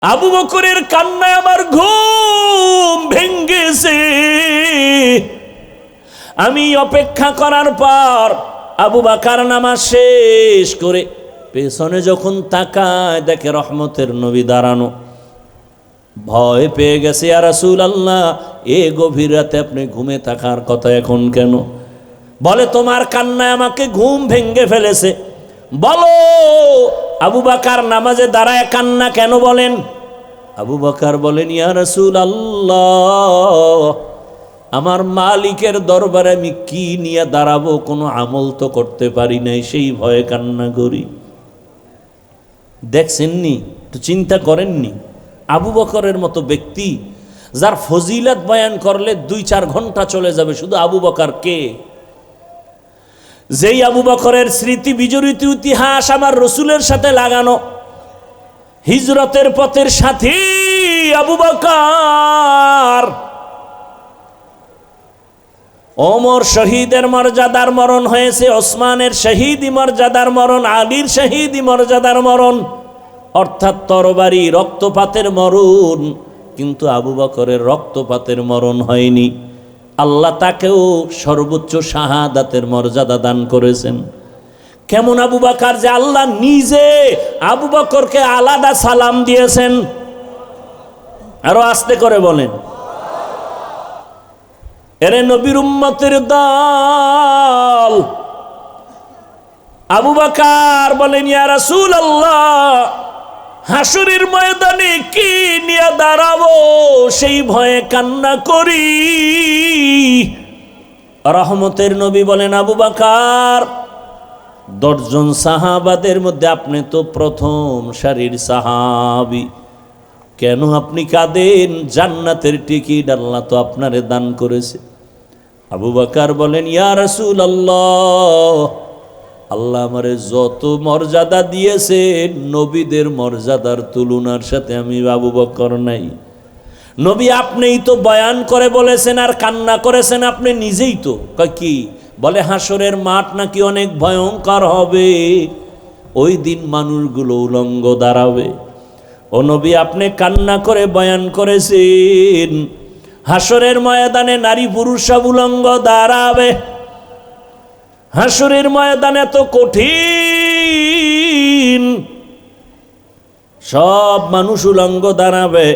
আবু বকরের কান্নায় আমার ঘুম ভেঙ্গেছে। আমি অপেক্ষা করার পর আবু বকর নামাজ শেষ করে পেছনে যখন তাকায় দেখে রহমতের নবী দাঁড়ানো। ভয় পেয়ে গেছে, ইয়া রাসূলুল্লাহ, এ গভীর রাতে আপনি ঘুমে থাকার কথা এখন কেন? বলে, তোমার কান্নায় আমাকে ঘুম ভেঙ্গে ফেলেছে। বলো, আবু বকর নামাজে দাঁড়ায় কান্না কেন বলেন? আবু বকর বলেন, ইয়া রাসূলুল্লাহ, আমার মালিকের দরবারে আমি কি নিয়ে দাঁড়াবো? কোনো আমল তো করতে পারি নাই, সেই ভয়ে কান্না করি। দেখছেননি তো, চিন্তা করেননি? আবু বকরের মতো ব্যক্তি যার ফজিলত বয়ান করলে 2-4 ঘন্টা চলে যাবে, শুধু আবু বকর কে? যেই আবু বকরের স্মৃতি বিজড়িত ইতিহাস আমার রসুলের সাথে লাগানো, হিজরতের পথের সাথী আবু বকর। ওমর শহীদের মর্যাদার মরণ হয়েছে, ওসমানের শহীদি মর্যাদার মরণ, আলীর শহীদি মর্যাদার মরণ, অর্থাৎ তরবারি রক্তপাতের মরণ। কিন্তু আবু বকরের রক্তপাতের মরণ হয়নি। আল্লাহ তাকেও সর্বোচ্চ শাহাদাতের মর্যাদা দান করেছেন। কেমন আবু বকর যে আল্লাহ নিজে আবু বকরকে আলাদা সালাম দিয়েছেন। আরো আস্তে করে বলেন, এরে নবীর উম্মতের দল। আবু বকর বলেন, ইয়া রাসূলুল্লাহ, হাসরের ময়দানে কি নিয়ে দাঁড়াবো সেই ভয়ে কান্না করি। রহমতের নবী বলেন, আবু বকর, 10 জন সাহাবাদের মধ্যে আপনি তো প্রথম সারির সাহাবী, কেন আপনি কাঁদেন? জান্নাতের টিকিট আল্লাহ তো আপনারে দান করেছে। আবু বকর বলেন, ইয়া রাসূলুল্লাহ, আল্লাহ আমারে যত মর্যাদা দিয়েছে নবীদের মর্যাদার তুলনার সাথে আমি আবু বকর নাই। নবী আপনিই তো বয়ান করে বলেছেন আর কান্না করেছেন, আপনি নিজেই তো। কয় কি? বলে, হাসরের মাঠ নাকি অনেক ভয়ঙ্কর হবে, ওই দিন মানুষগুলো উলঙ্গ দাঁড়াবে। ও নবী, আপনি কান্না করে বয়ান করেছেন হাসরের ময়দানে নারী পুরুষ সব উলঙ্গ দাঁড়াবে। হাসরের ময়দান এত কঠিন, সব মানুষ উলঙ্গ দাঁড়াবে।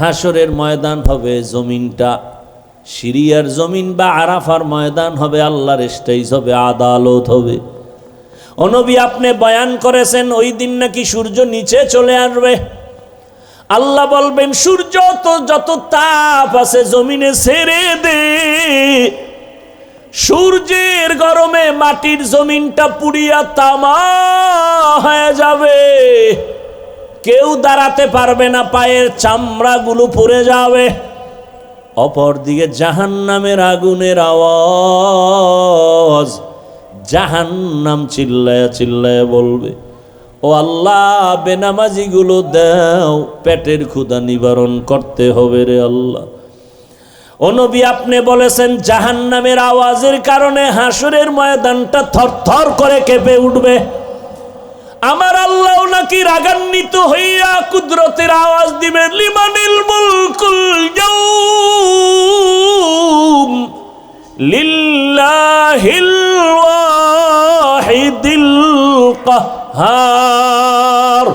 হাসরের ময়দান হবে জমিনটা সিরিয়ার জমিন বা আরাফার ময়দান হবে, আল্লাহর স্টেজ হবে, আদালত হবে। ও নবী, আপনি বয়ান করেছেন ওই দিন নাকি সূর্য নিচে চলে আসবে। আল্লাহ বলবেন, সূর্য তো যত তাপ আছে জমিনে ছেড়ে দে। সূর্যের গরমে মাটির জমিনটা পুড়িয়া তামা হয়ে যাবে, কেউ দাঁড়াতে পারবে না, পায়ের চামড়াগুলো পুড়ে যাবে। অপরদিকে জাহান্নামের আগুনের আওয়াজ, জাহান্নাম চিল্লায়া চিল্লায়া বলবে, ও আল্লাহ, বেনামাজিগুলো দাও, পেটের ক্ষুধা নিবারণ করতে হবে রে আল্লাহ। ও নবী, আপনি বলেছেন জাহান্নামের আওয়াজের কারণে হাসরের ময়দানটা থরথর করে কেঁপে উঠবে। আমার আল্লাহ নাকি রাগান্বিত হইয়া কুদরতের আওয়াজ দিবেন, লিমানিল মুলকুল ইয়াউম লিল্লাহিল ওয়াহিদিল কাহ্হার।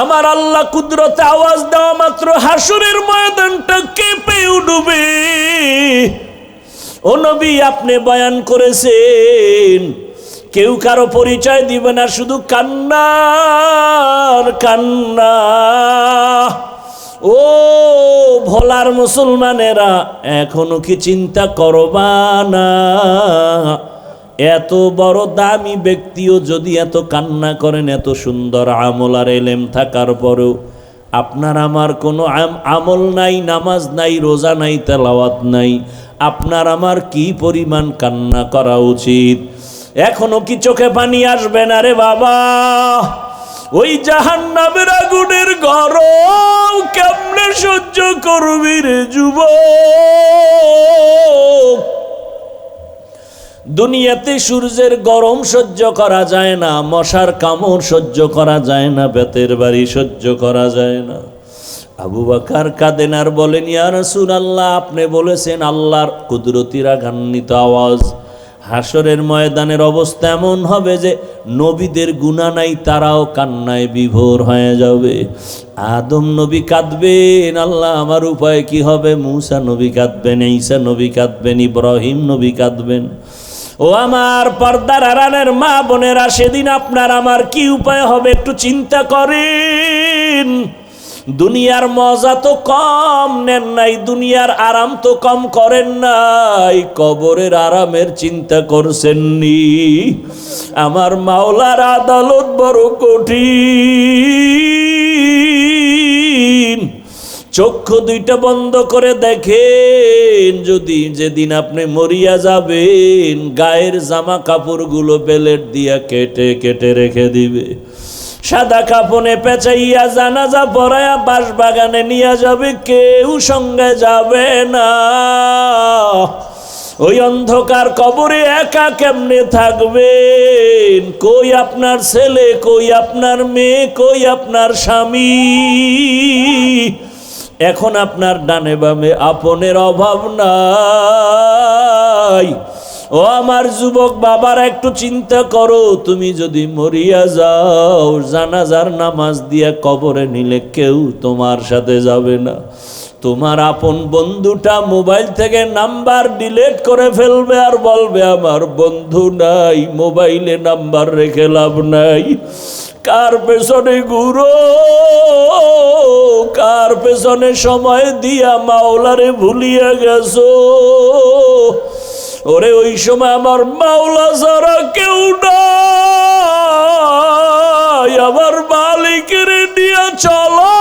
আমার আল্লাহ কুদরতে আওয়াজ দেওয়া মাত্র হাসরের ময়দানটা কেঁপে উঠবে। ও নবী, আপনি বয়ান করেছেন কেউ কারো পরিচয় দিবে না, শুধু কান্নার কান্না। ও ভোলার মুসলমানেরা, এখনো কি চিন্তা করবা না? এত বড় দামি ব্যক্তিও যদি এত কান্না করেন, এত সুন্দর আমল আর এলেম থাকার পরেও আপনার আমার কোনো আমল নাই, নামাজ নাই, রোজা নাই, তেলাওয়াত নাই, আপনার আমার কি পরিমাণ কান্না করা উচিত? এখনো কি চোখে পানি আসবে না রে বাবা? ওই জাহান্নামের আগুনের গরম কেমনে সহ্য করবি রে যুবক? দুনিয়াতে সূর্যের গরম সহ্য করা যায় না, মশার কামড় সহ্য করা যায় না, বেতের বাড়ি সহ্য করা যায় না। আবু বকর কাঁদেন আর বলেন, ইয়া রাসূলুল্লাহ, আপনি বলেছেন আল্লাহর কুদরতি রাগান্বিত আওয়াজ। হাসরের ময়দানের অবস্থা এমন হবে যে নবীদের গুনাহ নাই, তারাও কান্নায় বিভোর হয়ে যাবে। আদম নবী কাঁদবেন, আল্লাহ আমার উপায় কি হবে? মূসা নবী কাঁদবেন, ঈসা নবী কাঁদবেন, ইব্রাহিম নবী কাঁদবেন। ও আমার পর্দার আড়ালের মা বোনেরা, সেদিন আপনার আমার কি উপায় হবে একটু চিন্তা করেন। দুনিয়ার মজা তো কম নেন নাই, দুনিয়ার আরাম তো কম করেন নাই, কবরের আরামের চিন্তা করছেননি? আমার মাওলার আদালত বড় কঠিন। চক্ষু দুইটা বন্ধ করে দেখেন, যদি যেদিন আপনি মরিয়া যাবেন, গায়ের জামা কাপড়গুলো বেলেট দিয়া কেটে কেটে রেখে দিবে, সাদা কাপনে পেঁচাইয়া জানাজা পড়ায়া বাঁশবাগানে নিয়ে যাবে, কেউ সঙ্গে যাবে না। ওই অন্ধকার কবরে একা কেমনে থাকবেন? কই আপনার ছেলে, কই আপনার মেয়ে, কই আপনার স্বামী? এখন আপনার ডানে বামে আপনের অভাব নাই। ও আমার যুবক বাবার, একটু চিন্তা করো, তুমি যদি মরিয়া যাও, জানাজার নামাজ দিয়া কবরে নিলে কেউ তোমার সাথে যাবে না। তোমার আপন বন্ধুটা মোবাইল থেকে নাম্বার ডিলিট করে ফেলবে আর বলবে আমার বন্ধু নাই, মোবাইলে নাম্বার রেখে লাভ নাই। কার পেছনে ঘুরো, কার পেছনে সময় দিয়া মাওলারে ভুলিয়া গেছো? ওরে ওই সময় আমার মাওলা ছাড়া কেউ নাই, আমার মালিকের নিয়ে চলো।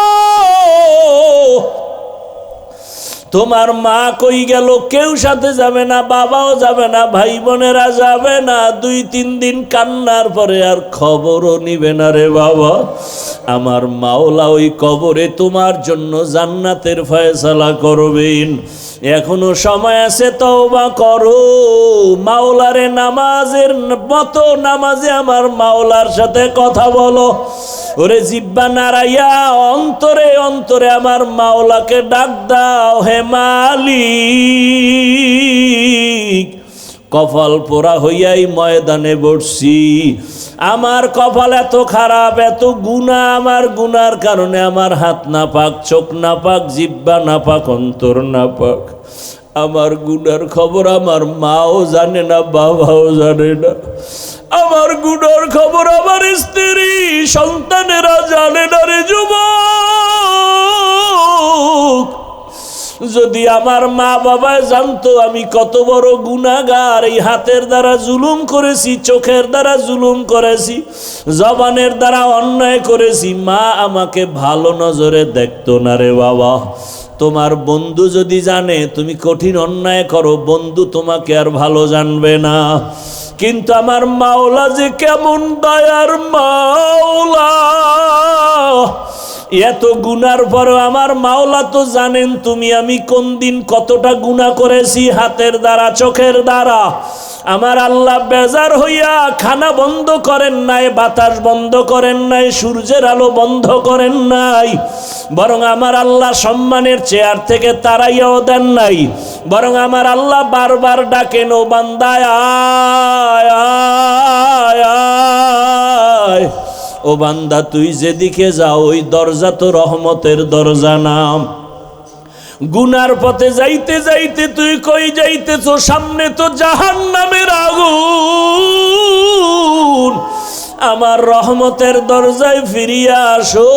তোমার মা কই গেল? কেউ সাথে যাবে না, বাবাও যাবে না, ভাই বোনেরা যাবে না। 2-3 দিন কান্নার পরে আর খবরও নিবে না রে বাবা। আমার মাওলা ওই কবরে তোমার জন্য জান্নাতের ফয়সালা করবেন। এখনো সময় আছে, তওবা করো। মাওলারে নামাজের মতো নামাজে আমার মাওলার সাথে কথা বলো। ওরে জিব্বা নাড়াইয়া অন্তরে অন্তরে আমার মাওলাকে ডাক দাও, হে মালিক, কপাল পোড়া হইয়াই ময়দানে বসছি। আমার কপাল এত খারাপ, এত গুনাহ, আমার গুনার কারণে আমার হাত নাপাক, চোখ নাপাক, জিব্বা নাপাক, অন্তর নাপাক। আমার গুনার খবর আমার মাও জানে না, বাবাও জানে না। আমার গুনার খবর আমার স্ত্রী সন্তানেরা জানে না রে যুবক। যদি আমার মা বাবা জানতো আমি কত বড় গুনাহগার, এই হাতের দ্বারা জুলুম করেছি, চোখের দ্বারা জুলুম করেছি, জবানের দ্বারা অন্যায় করেছি, মা আমাকে ভালো নজরে দেখতো না রে বাবা। তোমার বন্ধু যদি জানে তুমি কঠিন অন্যায় করো, বন্ধু তোমাকে আর ভালো জানবে না। কিন্তু আমার মাওলা যে কেমন দয়ার মাওলা, এত গুনার পরও আমার মাওলা তো জানেন তুমি আমি কোন দিন কতটা গুনাহ করেছি, হাতের দ্বারা, চোখের দ্বারা। আমার আল্লাহ বেজার হইয়া খানা বন্ধ করেন নাই, বাতাস বন্ধ করেন নাই, সূর্যের আলো বন্ধ করেন নাই, বরং আমার আল্লাহ সম্মানের চেয়ার থেকে তাড়াইয়াও দেন নাই। বরং আমার আল্লাহ বারবার ডাকেন, ও বান্দা আয় আয় আয়, ও বান্দা তুই যেদিকে যাও ওই দরজা তো রহমতের দরজা নাম। গুনার পথে যাইতে যাইতে তুই কই যাইতেছ? সামনে তো জাহান্নামের আগুন। আমার রহমতের দরজায় ফিরিয়া আসো।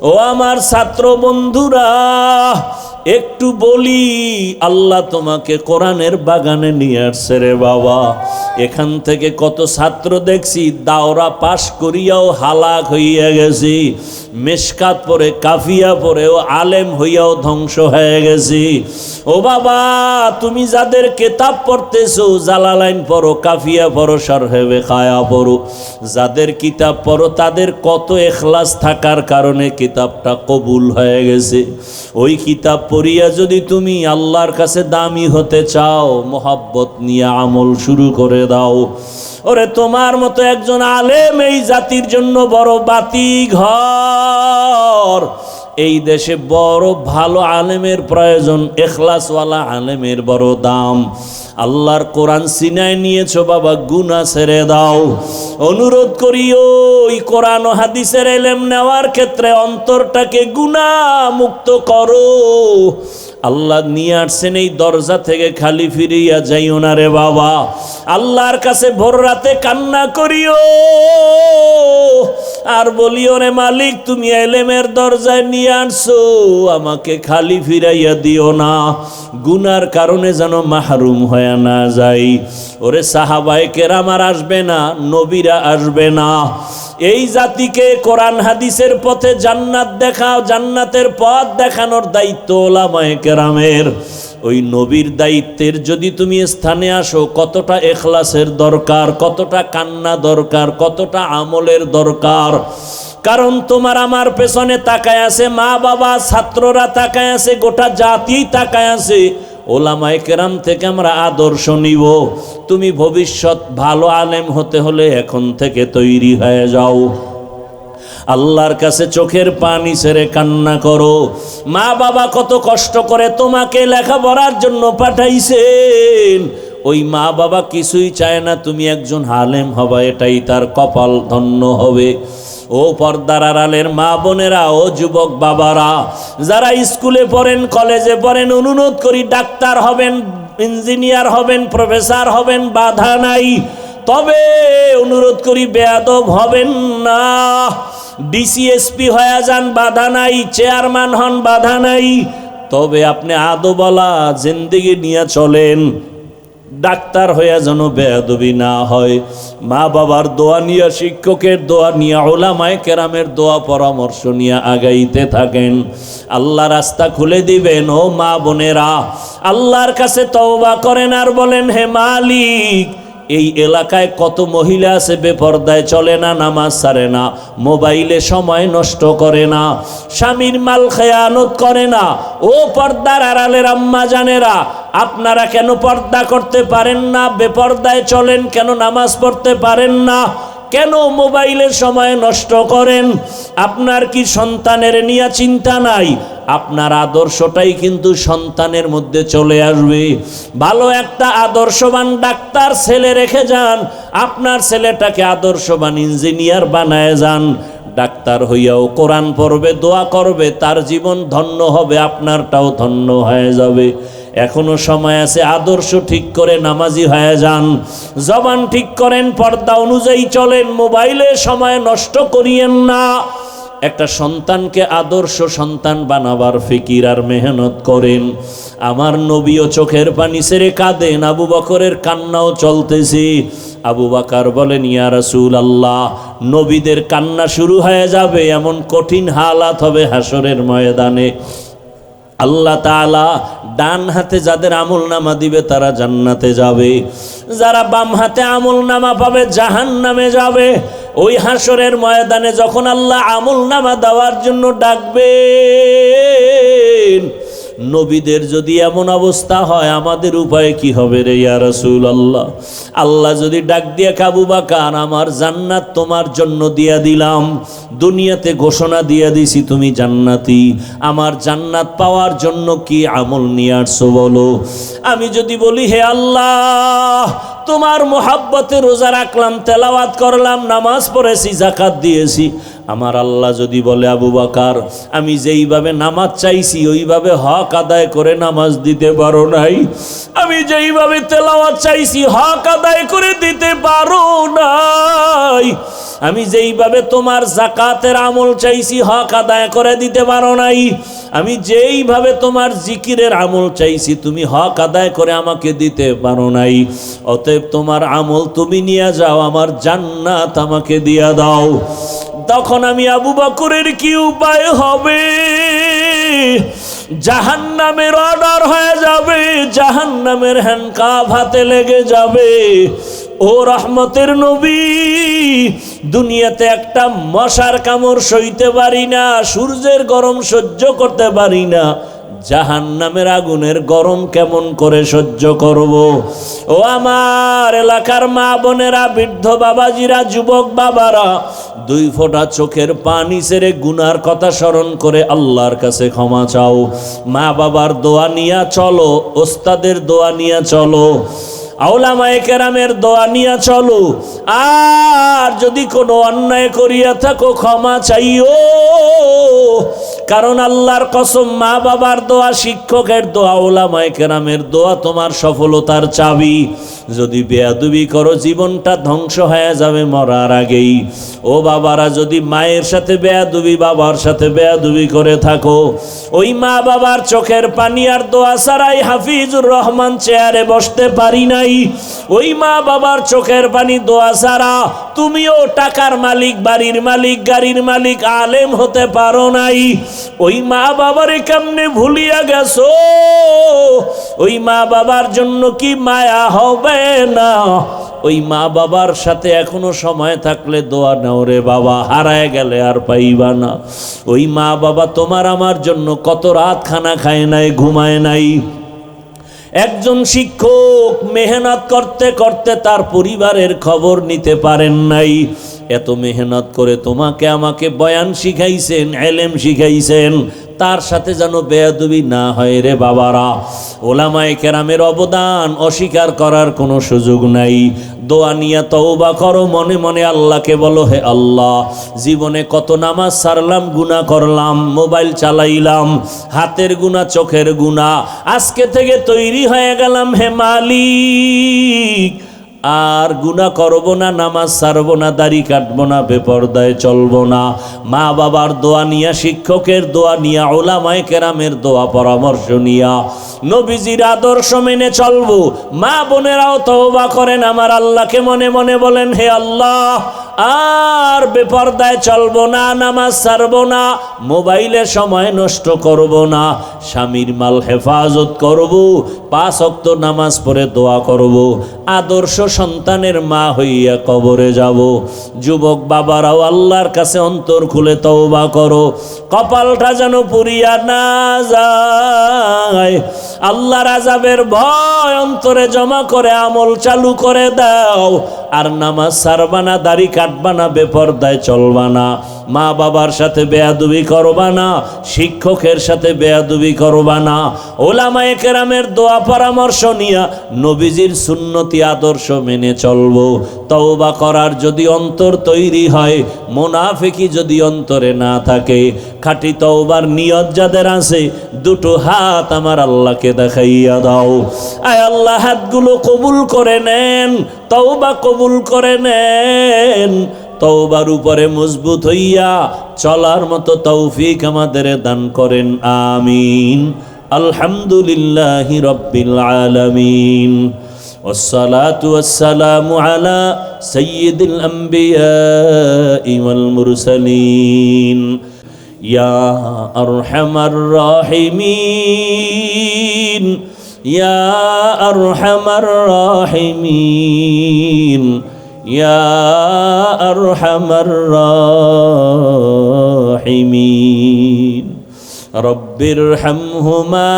ও আমার ছাত্র বন্ধুরা, একটু বলি, আল্লাহ তোমাকে কোরআনের বাগানে নিয়ে আসছে রে বাবা। এখান থেকে কত ছাত্র দেখছি দাওরা পাশ করিয়াও হালাক হইয়া গেছি। মেশকাত পড়ে, কাফিয়া পড়ে ও আলেম হইয়াও ধ্বংস হয়ে গেছি। ও বাবা, তুমি যাদের কিতাব পড়তেছো, জালালাইন পড়ো, কাফিয়া পড়ো, শরহে বেখায়া পড়ো, যাদের কিতাব পড়ো তাদের কত ইখলাস থাকার কারণে কিতাবটা কবুল হয়ে গেছে। ওই কিতাব পড়িয়া যদি তুমি আল্লাহর কাছে দামি হতে চাও, মোহাব্বত নিয়ে আমল শুরু করে দাও। ওরে তোমার মতো একজন আলেম এই জাতির জন্য বড় বাতি ঘর। এই দেশে বড় ভালো আলেমের প্রয়োজন, ইখলাসওয়ালা আলেমের বড় দাম। আল্লাহর কোরআন সিনায় নিয়েছো বাবা, গুনাহ ছেড়ে দাও। অনুরোধ করি ওই কোরআন ও হাদিসের ইলম নেওয়ার ক্ষেত্রে অন্তরটাকে গুনাহ মুক্ত করো। আল্লাহ নিয়ে আসছেন এই দরজা থেকে খালি ফিরিয়া যাইও না রে বাবা। আল্লাহর কাছে ভোর রাতে কান্না করিও আর বলিও, রে মালিক তুমি ইলমের দরজায় নিয়ে আসছো, আমাকে খালি ফিরাইয়া দিও না, গুনার কারণে যেন মাহরুম হয়ে না যাই। ওরে সাহাবায়ে কেরাম আর আসবে না, নবীরা আসবে না। এই জাতিকে কোরআন হাদিসের পথে জান্নাত দেখাও, জান্নাতের পথ দেখানোর দায়িত্ব ওলামায়ে কেরামের। ওই নবীর দায়িত্বের যদি তুমি স্থানে আসো, কতটা ইখলাসের দরকার, কতটা কান্না দরকার, কতটা আমলের দরকার। কারণ তোমার আমার পেছনে তাকায় আছে মা বাবা, ছাত্ররা তাকায় আছে, গোটা জাতি তাকায় আছে। ওলামায়ে কেরাম থেকে আমরা আদর্শ নিব। তুমি ভবিষ্যৎ ভালো আলেম হতে হলে এখন থেকে তৈরি হয়ে যাও। আল্লাহর কাছে চোখের পানি ছেড়ে কান্না করো। মা বাবা কত কষ্ট করে তোমাকে লেখাপড়ার জন্য পাঠাইছেন। ওই মা বাবা কিছুই চায় না তুমি একজন আলেম হবা, এটাই তার কপাল ধন্য হবে। ও পর্দার আড়ালের মা বোনেরা, ও যুবক বাবারা, যারা স্কুলে পড়েন, কলেজে পড়েন, অনুরোধ করি ডাক্তার হবেন, ইঞ্জিনিয়ার হবেন, প্রফেসর হবেন, বাধা নাই। তবে অনুরোধ করি বেয়াদব হবেন না। ডিসিএসপি হয়ে যান, বাধা নাই। চেয়ারম্যান হন, বাধা নাই। তবে আপনি আদবওয়ালা জিন্দেগি নিয়ে চলেন। ডাক্তার হইয়া যেন বেয়াদবি না হয়। মা বাবার দোয়া নিয়ে, শিক্ষকের দোয়া নিয়ে, উলামায়ে কেরামের দোয়া পরামর্শ নিয়ে আগাইতে থাকেন। আল্লাহ রাস্তা খুলে দিবেন। ও মা বোনেরা, আল্লাহর কাছে তওবা করেন আর বলেন, হে মালিক, এই এলাকায় কত মহিলা আছে বেপরদায় চলে না, নামাজ ছাড়ে না, মোবাইলে সময় নষ্ট করে না, স্বামীর মাল খেয়ানত করে না। ও পর্দার আড়ালের আম্মা জানেরা, আপনারা কেন পর্দা করতে পারেন না? বেপরদায় চলেন কেন? নামাজ পড়তে পারেন না কেন? মোবাইলের সময় নষ্ট করেন। আপনার কি সন্তানের নিয়ে চিন্তা নাই? আপনার আদর্শটাই কিন্তু সন্তানের মধ্যে চলে আসবে। ভালো একটা আদর্শবান ডাক্তার ছেলে রেখে যান, আপনার ছেলেটাকে আদর্শবান ইঞ্জিনিয়ার বানায় যান। ডাক্তার হইয়াও কোরআন পড়বে, দোয়া করবে, তার জীবন ধন্য হবে, আপনারটাও ধন্য হয়ে যাবে। এখনো সময় আছে, আদর্শ ঠিক করে নামাজি হয়ে যান, জবান ঠিক করেন, পর্দা অনুযায়ী চলেন, মোবাইলে সময় নষ্ট করিয়েন না। একটা সন্তানকে আদর্শ সন্তান বানাবার ফিকির আর মেহনত করেন। আমার নবীও চোখের পানি ছেড়ে কাঁদেন, আবু বকরের কান্নাও চলতেছে। আবু বকর বলেন, ইয়া রাসূলুল্লাহ, নবীদের কান্না শুরু হয়ে যাবে, এমন কঠিন হালাত হবে হাসরের ময়দানে। আল্লাহ তাআলা ডান হাতে যাদের আমল নামা দিবে তারা জান্নাতে যাবে, যারা বাম হাতে আমল নামা পাবে জাহান্নামে যাবে। ওই হাসরের ময়দানে যখন আল্লাহ আমল নামা দেওয়ার জন্য ডাকবেন, নবীদের যদি এমন অবস্থা হয়, আমাদের উপায় কি হবে রে ইয়া রাসূলুল্লাহ? আল্লাহ যদি ডাক দিয়ে, আবু বকর, আমার জান্নাত তোমার জন্য দিয়া দিলাম, দুনিয়াতে ঘোষণা দিয়া দিছি তুমি জান্নাতি, আমার জান্নাত পাওয়ার জন্য কি আমল নিয়ে আসছো বলো? আমি যদি বলি, হে আল্লাহ, তোমার মোহাব্বতে রোজা রাখলাম, তেলাওয়াত করলাম, নামাজ পড়েছি, যাকাত দিয়েছি, আমার আল্লাহ যদি বলে, আবু বকর, আমি যেইভাবে নামাজ চাইছি ওইভাবে হক আদায় করে নামাজ দিতে পারো নাই, আমি যেইভাবে তেলাওয়াত চাইছি হক আদায় করে দিতে পারো নাই, আমি যেইভাবে তোমার যাকাতের আমল চাইছি হক আদায় করে দিতে পারো নাই, আমি যেইভাবে তোমার জিকিরের আমল চাইছি তুমি হক আদায় করে আমাকে দিতে পারো নাই, অতএব তোমার আমল তুমি নিয়ে যাও, আমার জান্নাত আমাকে দিয়া দাও। তখন তখন আমি আবু বকরের কি উপায় হবে? জাহান্নামের অর্ডার হয়ে যাবে, জাহান্নামের হ্যান্ডকাফ হাতে লেগে যাবে। ও রহমতের নবী, দুনিয়াতে একটা মশার কামড় সইতে পারি না, সূর্যের গরম সহ্য করতে পারি না, জাহান্নামের আগুনের গরম কেমন করে সহ্য করব? ও আমার এলাকার মা বোনেরা, বৃদ্ধ বাবাজিরা, যুবক বাবারা, 2 ফোঁটা চোখের পানি ছেড়ে গুনার কথা স্মরণ করে আল্লাহর কাছে ক্ষমা চাও। মা বাবার দোয়া নিয়া চলো, ওস্তাদের দোয়া নিয়া চলো, আউলামায়ে কেরামের দোয়া নিয়া চলো। আর যদি কোনো অন্যায় করিয়া থাকো ক্ষমা চাইও, কারণ আল্লাহর কসম, মা বাবার দোয়া, শিক্ষকের দোয়া, উলামায়ে কেরামের দোয়া তোমার সফলতার চাবি। যদি বেয়াদবি করো জীবনটা ধ্বংস হয়ে যাবে মরার আগেই। ও বাবারা, যদি মায়ের সাথে বেয়াদবি, বাবার সাথে বেয়াদবি করে থাকো, ওই মা বাবার চোখের পানি আর দোয়া ছাড়াই হাফিজুর রহমান চেয়ারে বসতে পারি নাই। ওই মা বাবার চোখের পানি দোয়া ছাড়া তুমিও টাকার মালিক, বাড়ির মালিক, গাড়ির মালিক, আলেম হতে পারো নাই। ওই মা বাবারে কেমনে ভুলিয়া গেছো? ওই মা বাবার জন্য কি মায়া হবে না? ওই মা বাবার সাথে এখনো সময় থাকলে দোয়া নাও রে বাবা, হারায় গেলে আর পাইবা না। ওই মা বাবা তোমার আমার জন্য কত রাত খানা খায় নাই, ঘুমায় নাই। একজন শিক্ষক মেহনত করতে করতে তার পরিবারের খবর নিতে পারেন নাই। এত মেহনত করে তোমাকে আমাকে বয়ান শিখাইছেন, ইলম শিখাইছেন, তার সাথে যেন বেয়াদবি না হয় রে বাবারা। ওলামায়ে কেরামের অবদান অস্বীকার করার কোনো সুযোগ নাই। দোয়া নিয়ে তওবা করো, মনে মনে আল্লাহকে বলো, হে আল্লাহ, জীবনে কত নামাজ ছাড়লাম, গুনাহ করলাম, মোবাইল চালাইলাম, হাতের গুনাহ, চোখের গুনাহ, আজকে থেকে তৈরি হয়ে গেলাম হে মালিক, আর গুনাহ করব না, নামাজ ছাড়বো না, দাড়ি কাটবো না, বেপরদায় চলবো না। মা বাবার দোয়া নিয়া, শিক্ষকের দোয়া নিয়া, উলামায়ে কেরামের দোয়া পরামর্শ নিয়া নবীজির আদর্শ মেনে চলবো। মা বোনেরাও তওবা করেন, আমার আল্লাহকে মনে মনে বলেন, হে আল্লাহ, আর বেপরদায় চলবো না, নামাজ ছাড়বো না, মোবাইলে সময় নষ্ট করব না, স্বামীর মাল হেফাজত করব, 5 ওয়াক্ত নামাজ পড়ে দোয়া করব, আদর্শ সন্তানের মা হইয়া কবরে যাব। যুবক বাবারাও আল্লাহর কাছে অন্তর খুলে তওবা করো, কপালটা যেন পুড়িয়া না যায়। আল্লাহর আযাবের ভয় অন্তরে জমা করে আমল চালু করে দাও। আর নামাজ ছাড়বা না, দাড়ি কাটবা না, বেপরদায় চলবা না, মা বাবার সাথে বেয়াদবি করবা না, শিক্ষকের সাথে বেয়াদবি করবা না, ওলামায়ে কেরামের দোয়া পরামর্শ নিয়া নবীজির সুন্নতি আদর্শ মেনে চলবো। তওবা করার যদি অন্তর তৈরি হয়, মুনাফিকি যদি অন্তরে না থাকে, খাঁটি তওবার নিয়ত যাদের আছে, 2টো হাত আমার আল্লাহকে দেখাইয়া দাও। আয় আল্লাহ, হাতগুলো কবুল করে নেন, তওবা কবুল করে নেন। তওবার উপরে মজবুত হইয়া চলার মতো তৌফিক আমাদের দান করেন, আমিন। আলহামদুলিল্লাহি রাব্বিল আলামিন, ওয়াসসালাতু ওয়াসসালামু আলা সাইয়্যিদিল আমবিয়াই ওয়াল মুরসালিন। ইয়া আরহামার রাহিমিন, ইয়া আরহামার রাহিমিন, ইয়া আরহামার রাহিমিন। রব্বিরহামহুমা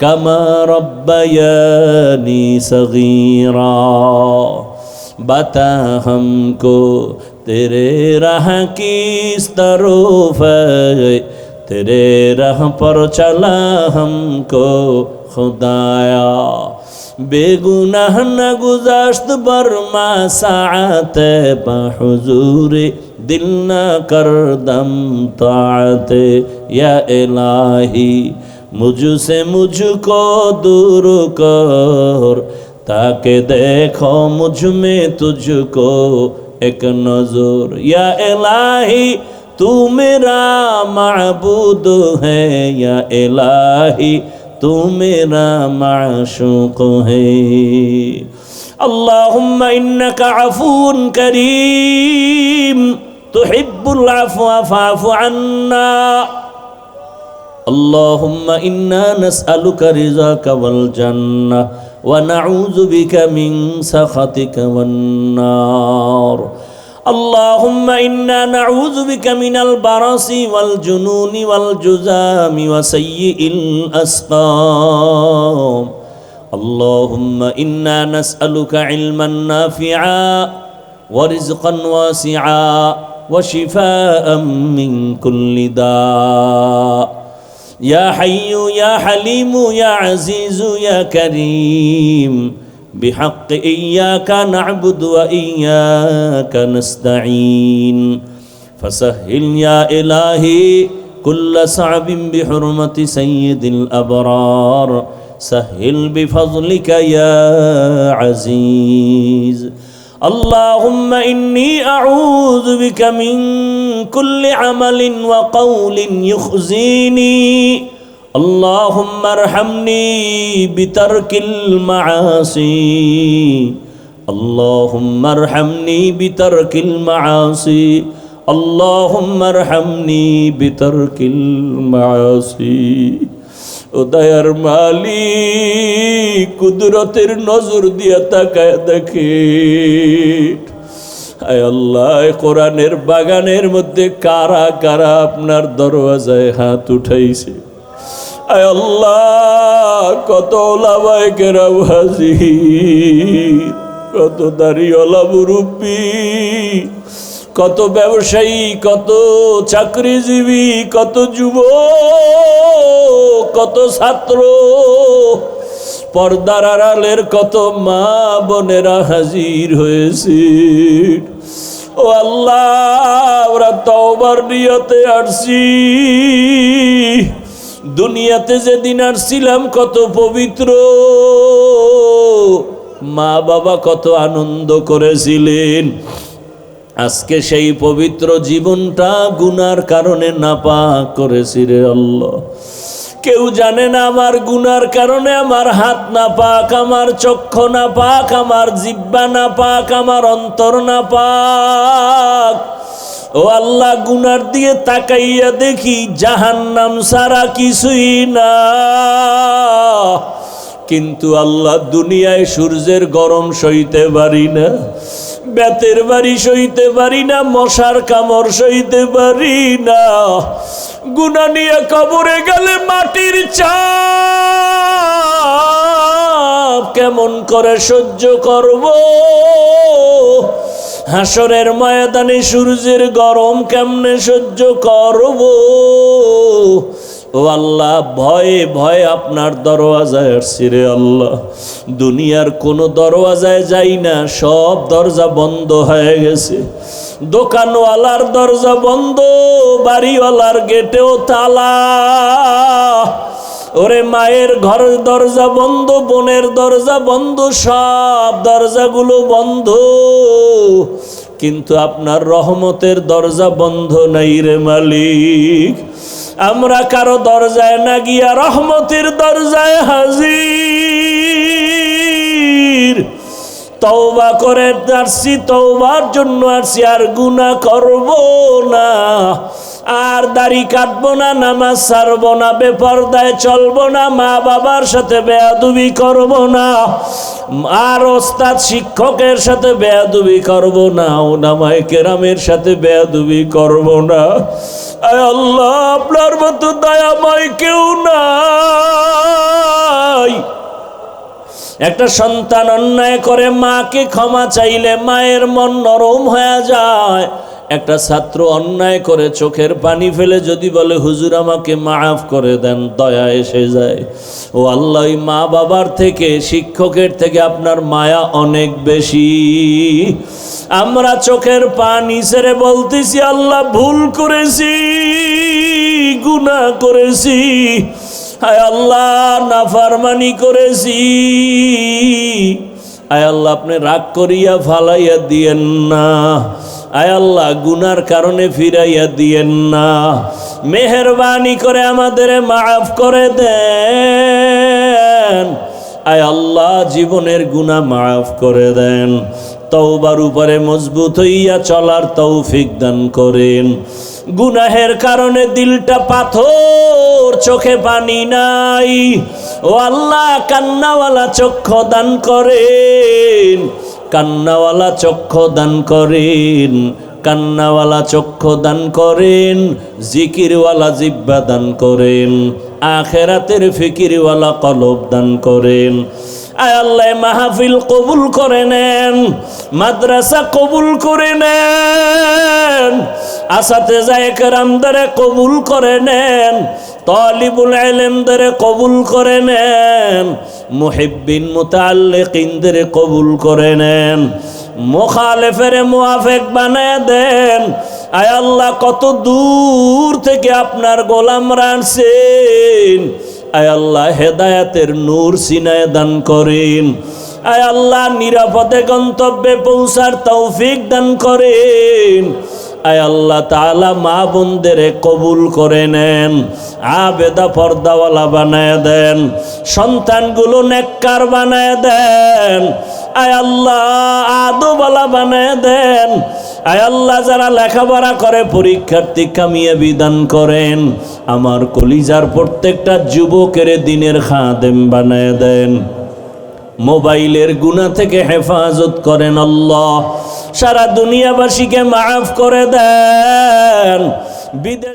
কামা রব্বায়ানি সগীরা। बता हमको तेरे राह किस तरफ है, तेरे राह पर चला हमको खुदाया। बेगुनाह न गुज़श्त बरमा साअत बहुज़ूरे, दिल न कर दम ताअत या इलाही। मुझसे मुझको दूर कर, ताके देखो मुझ में तुझको एक नजर। या इलाही तू मेरा माबूद है, या इलाही तू मेरा माशूक है। अल्लाहुम्मा इन्नका अफून करीम, তুহিব্বুল আফওয়া ফা'ফু আন্না। আল্লাহুম্মা ইন্না নাসআলুকা রিযাকা ওয়াল জান্নাহ ওয়া নাউযু বিকা মিন সাখাতিকা ওয়ান নার। اللهم إنا نعوذ بك من البرص والجنون والجذام وسيء الأسقام. اللهم إنا نسألك علما نافعا ورزقا واسعا وشفاء من كل داء. يا حي يا حليم يا عزيز يا كريم بحق إياك نعبد وإياك نستعين. فسهل يا إلهي كل صعب بحرمة سيد الأبرار. سهل بفضلك يا عزيز. اللهم إني أعوذ بك من كل عمل وقول يخزيني. اللهم ارحمني بترك المعاصي. اللهم ارحمني بترك المعاصي. اللهم ارحمني بترك المعاصي. ও দয়ার মালিক, কুদরতের নজর দিয়া তাকায় দেখে, আয় আল্লাহ, কোরআনের বাগানের মধ্যে কারা কারা আপনার দরওয়াজায় হাত উঠাইছে। আয় আল্লাহ, কত ওলামায়ে কেরাম হাজির, কত দাড়িওয়ালা মুরব্বী, কত ব্যবসায়ী, কত চাকরিজীবী, কত যুবক, কত ছাত্র, পর্দার আড়ালের কত মা বোনেরা হাজির হয়েছে। ও আল্লাহ, আমরা তওবার নিয়তে আসছি। দুনিয়াতে যেদিন আসছিলাম কত পবিত্র, মা বাবা কত আনন্দ করেছিলেন। আজকে সেই পবিত্র জীবনটা গুনার কারণে নাপাক করেছি রে আল্লাহ। কেউ জানে না আমার গুনার কারণে আমার হাত নাপাক, আমার চক্ষু নাপাক, আমার জিহ্বা নাপাক, আমার অন্তর নাপাক। ও আল্লাহ, গুনার দিয়ে তাকাইয়া দেখি জাহান্নাম ছাড়া কিছুই না। কিন্তু আল্লাহ, দুনিয়ায় সূর্যের গরম সইতে পারি না, বেতের বাড়ি সইতে পারি না, মশার কামড় সইতে পারি না। গুনাহ নিয়ে কবরে গেলে মাটির চাপ কেমন করে সহ্য করব? হাসরের ময়দানে সূর্যের গরম কেমনে সহ্য করব? ও আল্লাহ, ভয়ে ভয়ে আপনার দরওয়াজায় আসছি রে আল্লাহ। দুনিয়ার কোনো দরওয়াজায় যাই না, সব দরজা বন্ধ হয়ে গেছে। দোকানওয়ালার দরজা বন্ধ, বাড়িওয়ালার গেটেও তালা। ওরে মায়ের ঘরের দরজা বন্ধ, বোনের দরজা বন্ধ, সব দরজাগুলো বন্ধ। কিন্তু আপনার রহমতের দরজা বন্ধ নাই রে মালিক। আমরা কারো দরজায় না গিয়া রহমতের দরজায় হাজির। তওবা করে আসছি, তওবার জন্য আসছি, আর গুনাহ করব না, আর দাড়ি কাটবো না, নামাজ ছাড়বো না, বেপরদায় চলবো না, মা বাবার সাথে বেয়াদবি করব না, আর ওস্তাদ শিক্ষকের সাথে বেয়াদবি করব না, ওলামায়ে কেরামের সাথে বেয়াদবি করব না। আয় আল্লাহ, আপনার মতো দয়াময় কেউ নাই। একটা সন্তান অন্যায় করে মাকে ক্ষমা চাইলে মায়ের মন নরম হয়ে যায়। একটা ছাত্র অন্যায় করে চোখের পানি ফেলে যদি বলে হুজুর আমাকে মাফ করে দেন, দয়া এসে যায়। ও আল্লাহ, মা বাবার থেকে, শিক্ষকের থেকে আপনার মায়া অনেক বেশি। আমরা চোখের পানি ছেড়ে বলতেছি আল্লাহ ভুল করেছি, গুনাহ করেছি, আয় আল্লাহ নাফরমানি করেছি। আয় আল্লাহ, আপনি রাগ করিয়া ফালাইয়া দিয়েন না। আয় আল্লাহ, গুনার কারণে ফিরাইয়া দিয়েন না। মেহেরবানি করে আমাদের মাফ করে দেন। আয় আল্লাহ, জীবনের গুনাহ মাফ করে দেন। তওবার উপরে মজবুত হইয়া চলার তৌফিক দান করেন। গুনাহের কারণে দিলটা পাথর, চোখে পানি নাই, ও আল্লাহ কান্নাওয়ালা চক্ষু দান করেন, কান্নাওয়ালা চক্ষু দান করেন, কান্নাওয়ালা চক্ষু দান করেন, জিকিরওয়ালা জিহ্বা দান করেন, আখিরাতের ফিকিরওয়ালা কলব দান করেন। আয় আল্লাহ মাহফিল কবুল করে নেন, মাদ্রাসা কবুল করে নেন, আসাতেজায়ে কেরামদের কবুল করে নেন, তালিবুল ইলমদের কবুল করে নেন, মুহিব্বিন মুতাআল্লিকিনদের কবুল করে নেন, মুখালিফের মুওয়াফিক বানায় দেন। আয় আল্লাহ কত দূর থেকে আপনার গোলামরা আসেন, আয় আল্লাহ হেদায়েতের নূর সিনায় দান করেন। আয় আল্লাহ নিরাপদে গন্তব্যে পৌঁছার তৌফিক দান করেন। আয় আল্লাহ তাআলা মা বোনদের কবুল করে নেন, আবেদা পর্দাওয়ালা বানায় দেন, সন্তানগুলো নেককার বানায় দেন। আয় আল্লাহ আদবওয়ালা বানায় দেন। আয় আল্লাহ যারা লেখাপড়া করে পরীক্ষার্থী কামিয়াবি দান করেন। আমার কলিজার প্রত্যেকটা যুবকের দিনের খাদেম বানায় দেন। মোবাইলের গুনাহ থেকে হেফাজত করেন আল্লাহ। সারা দুনিয়াবাসীকে মাফ করে দেন। বিদেশ